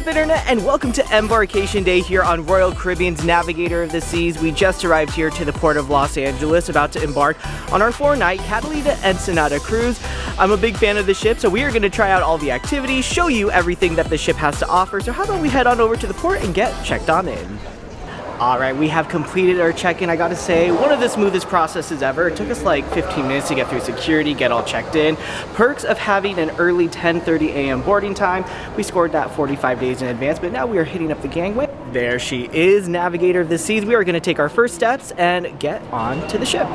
up, Internet, and welcome to Embarkation Day here on Royal Caribbean's Navigator of the Seas. We just arrived here to the port of Los Angeles, about to embark on our 4-night Catalina Ensenada cruise. I'm a big fan of the ship, so we are going to try out all the activities, show you everything that the ship has to offer. So how about we head on over to the port and get checked on in. Alright, we have completed our check-in. I gotta say, one of the smoothest processes ever. It took us like 15 minutes to get through security, get all checked in. Perks of having an early 10:30 a.m. boarding time. We scored that 45 days in advance, but now we are hitting up the gangway. There she is, Navigator of the Seas. We are gonna take our first steps and get on to the ship.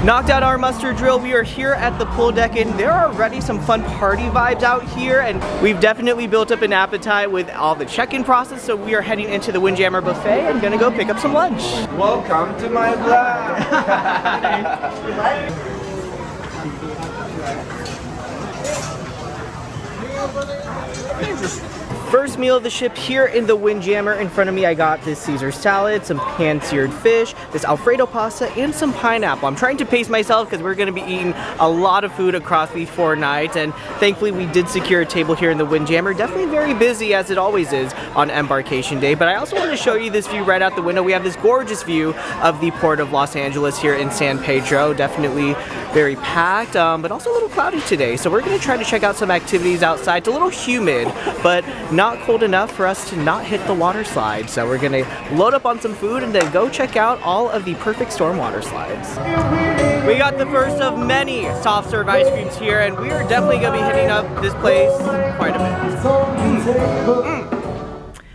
Knocked out our muster drill. We are here at the pool deck, and there are already some fun party vibes out here, and we've definitely built up an appetite with all the check-in process, so we are heading into the Windjammer buffet and gonna go pick up some lunch. Welcome to my vlog. First meal of the ship here in the Windjammer. In front of me I got this Caesar salad, some pan-seared fish, this Alfredo pasta, and some pineapple. I'm trying to pace myself because we're going to be eating a lot of food across these 4 nights, and thankfully we did secure a table here in the Windjammer. Definitely very busy, as it always is on Embarkation Day, but I also want to show you this view right out the window. We have this gorgeous view of the port of Los Angeles here in San Pedro. Definitely very packed, but also a little cloudy today, so we're going to try to check out some activities outside. It's a little humid, but not cold enough for us to not hit the water slide. So we're gonna load up on some food and then go check out all of the perfect storm water slides. We got the first of many soft serve ice creams here, and we are definitely gonna be hitting up this place quite a bit.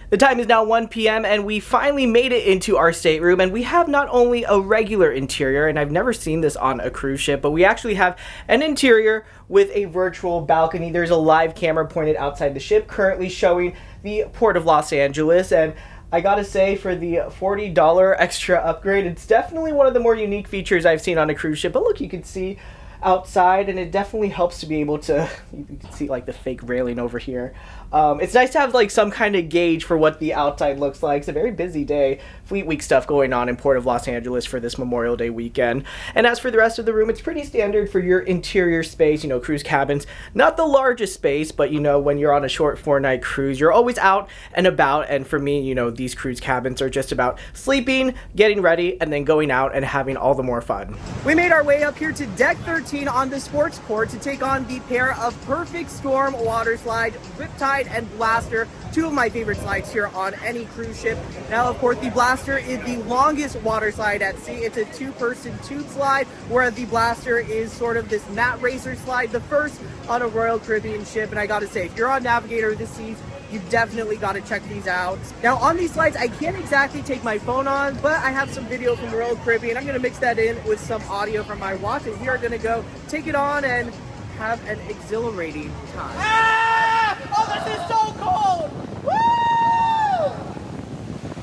The time is now 1 p.m. and we finally made it into our stateroom, and we have not only a regular interior, and I've never seen this on a cruise ship, but we actually have an interior with a virtual balcony. There's a live camera pointed outside the ship currently showing the port of Los Angeles, and I gotta say, for the $40 extra upgrade, it's definitely one of the more unique features I've seen on a cruise ship. But look, you can see outside, and it definitely helps to be able to, you can see like the fake railing over here. It's nice to have like some kind of gauge for what the outside looks like. It's a very busy day, Fleet Week stuff going on in Port of Los Angeles for this Memorial Day weekend. And as for the rest of the room, it's pretty standard for your interior space, you know, cruise cabins. Not the largest space, but you know, when you're on a short 4-night cruise, you're always out and about, and for me, you know, these cruise cabins are just about sleeping, getting ready, and then going out and having all the more fun. We made our way up here to deck 13 on the sports court to take on the pair of Perfect Storm water slide, Riptide and Blaster, 2 of my favorite slides here on any cruise ship. Now, of course, the Blaster is the longest water slide at sea. It's a 2-person tube slide, whereas the Blaster is sort of this mat racer slide, the first on a Royal Caribbean ship. And I gotta say, if you're on Navigator of the Seas, you've definitely got to check these out. Now, on these slides, I can't exactly take my phone on, but I have some video from Royal Caribbean. I'm going to mix that in with some audio from my watch, and we are going to go take it on and have an exhilarating time. Ah! Oh, this is so cold! Woo!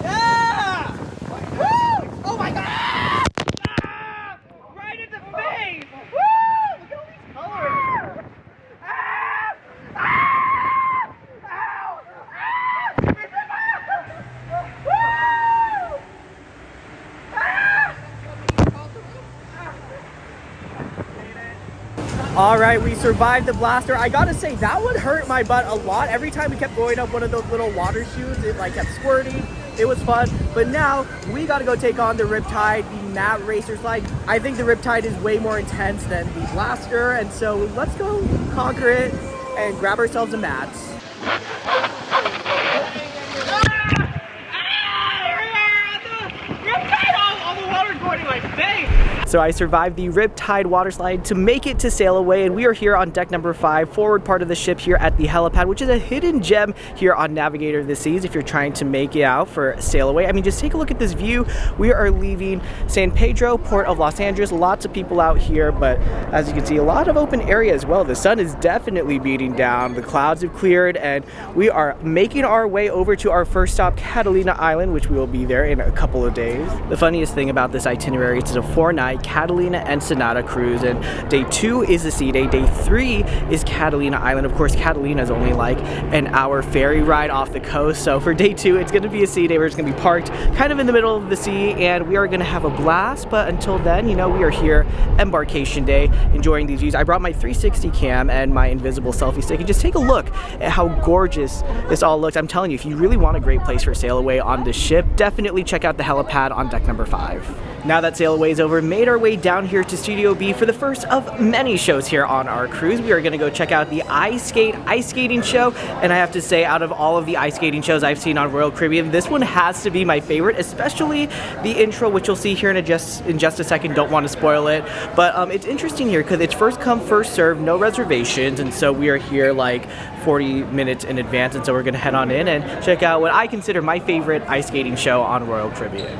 Yeah! Woo! Oh my God! Ah! Right in the face! Woo! Look at all these colors! Ah! Ah! Alright, we survived the Blaster. I gotta say, that one hurt my butt a lot. Every time we kept going up one of those little water chutes, it like kept squirting. It was fun. But now, we gotta go take on the Riptide, the mat racer slide. I think the Riptide is way more intense than the Blaster, and so let's go conquer it and grab ourselves a mat. So I survived the Riptide water slide to make it to sail away, and we are here on deck number 5, forward part of the ship here at the helipad, which is a hidden gem here on Navigator of the Seas if you're trying to make it out for sail away. I mean, just take a look at this view. We are leaving San Pedro, Port of Los Angeles. Lots of people out here, but as you can see, a lot of open area as well. The sun is definitely beating down. The clouds have cleared, and we are making our way over to our first stop, Catalina Island, which we will be there in a couple of days. The funniest thing about this itinerary, it's a 4-night Catalina Ensenada cruise, and day 2 is the sea day. Day 3 is Catalina Island. Of course, Catalina is only like an hour ferry ride off the coast, so for day 2 it's going to be a sea day. We're just going to be parked kind of in the middle of the sea, and we are going to have a blast. But until then, you know, we are here Embarkation Day, enjoying these views. I brought my 360 cam and my invisible selfie stick, and just take a look at how gorgeous this all looks. I'm telling you, if you really want a great place for sail away on the ship, definitely check out the helipad on deck number 5. Now that sail away is over, made our way down here to Studio B for the first of many shows here on our cruise. We are going to go check out the iSkate ice skating show, and I have to say, out of all of the ice skating shows I've seen on Royal Caribbean, this one has to be my favorite, especially the intro, which you'll see here in just a second. Don't want to spoil it, but it's interesting here because it's first come, first served, no reservations, and so we are here like 40 minutes in advance, and so we're going to head on in and check out what I consider my favorite ice skating show on Royal Caribbean.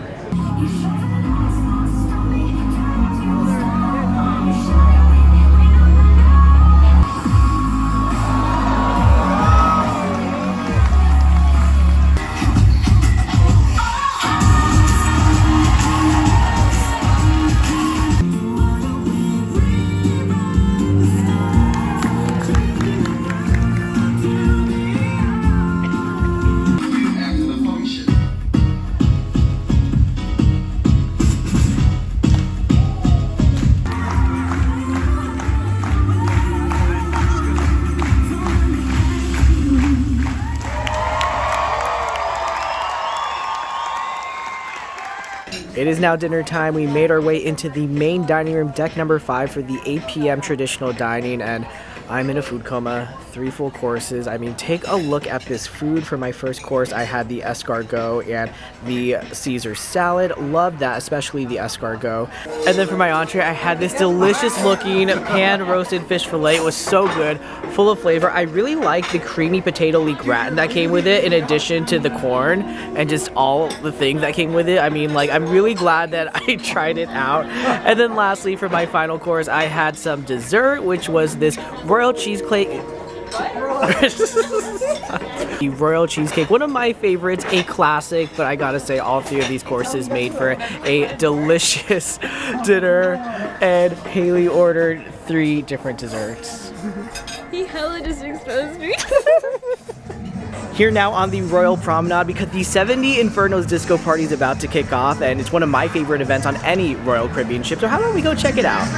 It is now dinner time. We made our way into the main dining room, deck number 5, for the 8 p.m. traditional dining, and I'm in a food coma. 3 full courses. I mean, take a look at this food. For my first course, I had the escargot and the Caesar salad. Loved that, especially the escargot. And then for my entree, I had this delicious looking pan-roasted fish fillet. It was so good, full of flavor. I really liked the creamy potato leek gratin that came with it, in addition to the corn and just all the things that came with it. I mean, like, I'm really glad that I tried it out. And then lastly, for my final course, I had some dessert, which was this royal cheesecake. The royal cheesecake, one of my favorites, a classic, but I gotta say all 3 of these courses made for a delicious dinner, and Haley ordered 3 different desserts. He hella just exposed me. Here now on the Royal Promenade, because the 70 Infernos disco party is about to kick off, and it's one of my favorite events on any Royal Caribbean ship, so how about we go check it out?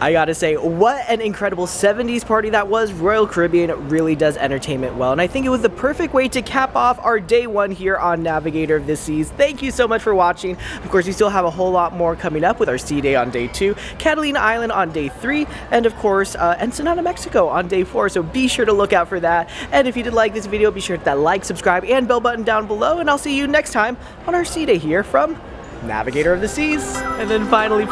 I gotta say, what an incredible 70s party that was. Royal Caribbean really does entertainment well, and I think it was the perfect way to cap off our day 1 here on Navigator of the Seas. Thank you so much for watching. Of course, we still have a whole lot more coming up with our sea day on day 2, Catalina Island on day 3, and of course, Ensenada, Mexico on day 4, so be sure to look out for that. And if you did like this video, be sure to hit that like, subscribe, and bell button down below, and I'll see you next time on our sea day here from Navigator of the Seas. And then finally,